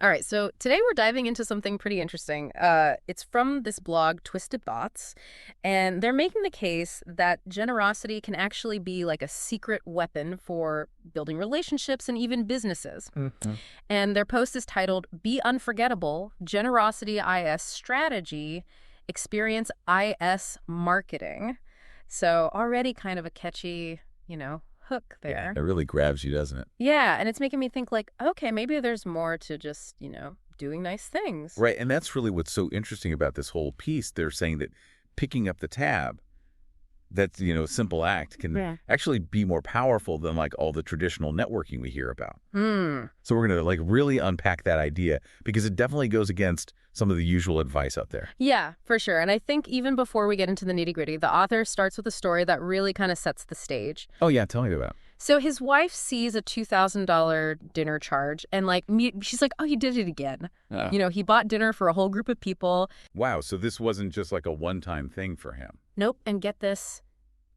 All right, so today we're diving into something pretty interesting. It's from this blog, Twisted Thots, and they're making the case that generosity can actually be like a secret weapon for building relationships and even businesses. Mhm. And their post is titled, Be Unforgettable, Generosity IS Strategy, Experience IS Marketing. So already kind of a catchy, hook Yeah, there. it really grabs you, doesn't it? Yeah, and it's making me think like, okay, maybe there's more to just, doing nice things. Right, and that's really what's so interesting about this whole piece. They're saying that picking up the tab, that's, a simple act can Yeah. actually be more powerful than like all the traditional networking we hear about. Hmm. So we're going to like really unpack that idea because it definitely goes against some of the usual advice out there. Yeah, for sure. And I think even before we get into the nitty-gritty, the author starts with a story that really kind of sets the stage. Oh yeah, tell me about it. So his wife sees a $2,000 dinner charge and she's like, oh, he did it again. Oh. He bought dinner for a whole group of people. Wow, so this wasn't just like a one-time thing for him. Nope. And get this,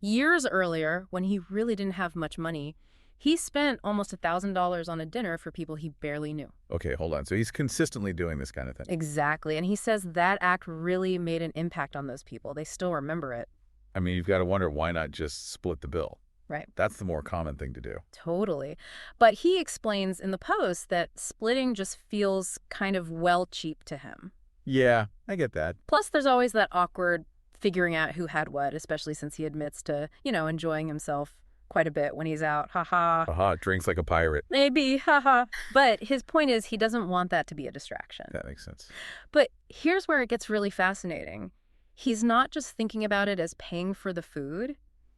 years earlier, when he really didn't have much money, he spent almost $1,000 on a dinner for people he barely knew. Okay, hold on. So he's consistently doing this kind of thing. Exactly. And he says that act really made an impact on those people. They still remember it. I mean, you've got to wonder why not just split the bill? Right. That's the more common thing to do. Totally. But he explains in the post that splitting just feels kind of cheap to him. Yeah, I get that. Plus, there's always that awkward figuring out who had what, especially since he admits to, enjoying himself quite a bit when he's out. Ha-ha. Aha, drinks like a pirate. Maybe, haha. But his point is he doesn't want that to be a distraction. That makes sense. But here's where it gets really fascinating. He's not just thinking about it as paying for the food.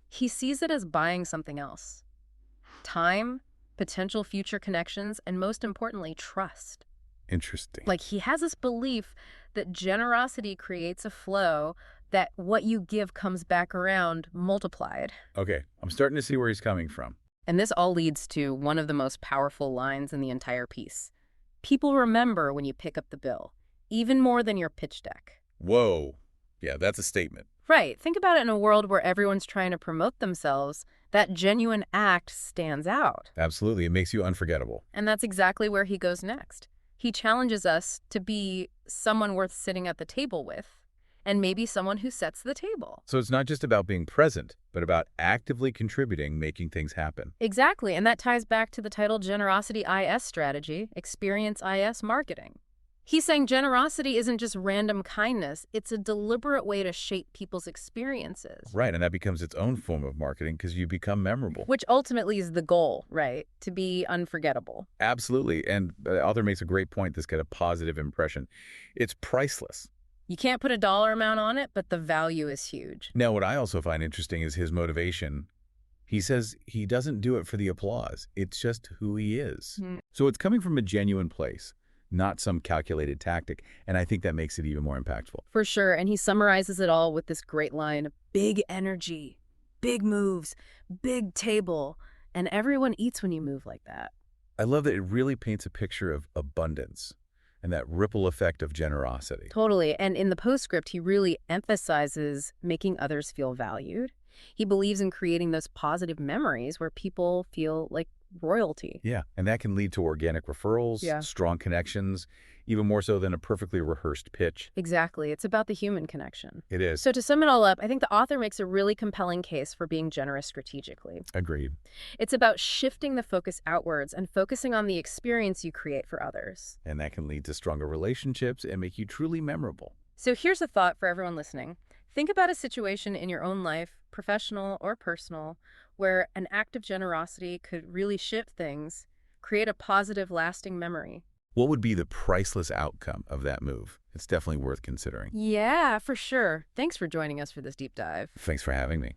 He sees it as buying something else. Time, potential future connections, and most importantly, trust. Interesting. Like he has this belief that generosity creates a flow, that what you give comes back around multiplied. Okay, I'm starting to see where he's coming from. And this all leads to one of the most powerful lines in the entire piece. People remember when you pick up the bill, even more than your pitch deck. Whoa. Yeah, that's a statement. Right. Think about it in a world where everyone's trying to promote themselves. That genuine act stands out. Absolutely. It makes you unforgettable. And that's exactly where he goes next. He challenges us to be someone worth sitting at the table with, and maybe someone who sets the table. So it's not just about being present, but about actively contributing, making things happen. Exactly. And that ties back to the title Generosity IS Strategy, Experience IS Marketing. He's saying generosity isn't just random kindness. It's a deliberate way to shape people's experiences. Right, and that becomes its own form of marketing because you become memorable. Which ultimately is the goal, right? To be unforgettable. Absolutely. And the author makes a great point, this kind of positive impression. It's priceless. You can't put a dollar amount on it, but the value is huge. Now, what I also find interesting is his motivation. He says he doesn't do it for the applause. It's just who he is. So it's coming from a genuine place, not some calculated tactic. And I think that makes it even more impactful. For sure. And he summarizes it all with this great line, big energy, big moves, big table, and everyone eats when you move like that. I love that it really paints a picture of abundance and that ripple effect of generosity. Totally. And in the postscript, he really emphasizes making others feel valued. He believes in creating those positive memories where people feel like royalty. Yeah, and that can lead to organic referrals, strong connections, even more so than a perfectly rehearsed pitch. Exactly. It's about the human connection. It is. So to sum it all up, I think the author makes a really compelling case for being generous strategically. Agreed. It's about shifting the focus outwards and focusing on the experience you create for others. And that can lead to stronger relationships and make you truly memorable. So here's a thought for everyone listening. Think about a situation in your own life, professional or personal, where an act of generosity could really shift things, create a positive, lasting memory. What would be the priceless outcome of that move? It's definitely worth considering. Yeah, for sure. Thanks for joining us for this deep dive. Thanks for having me.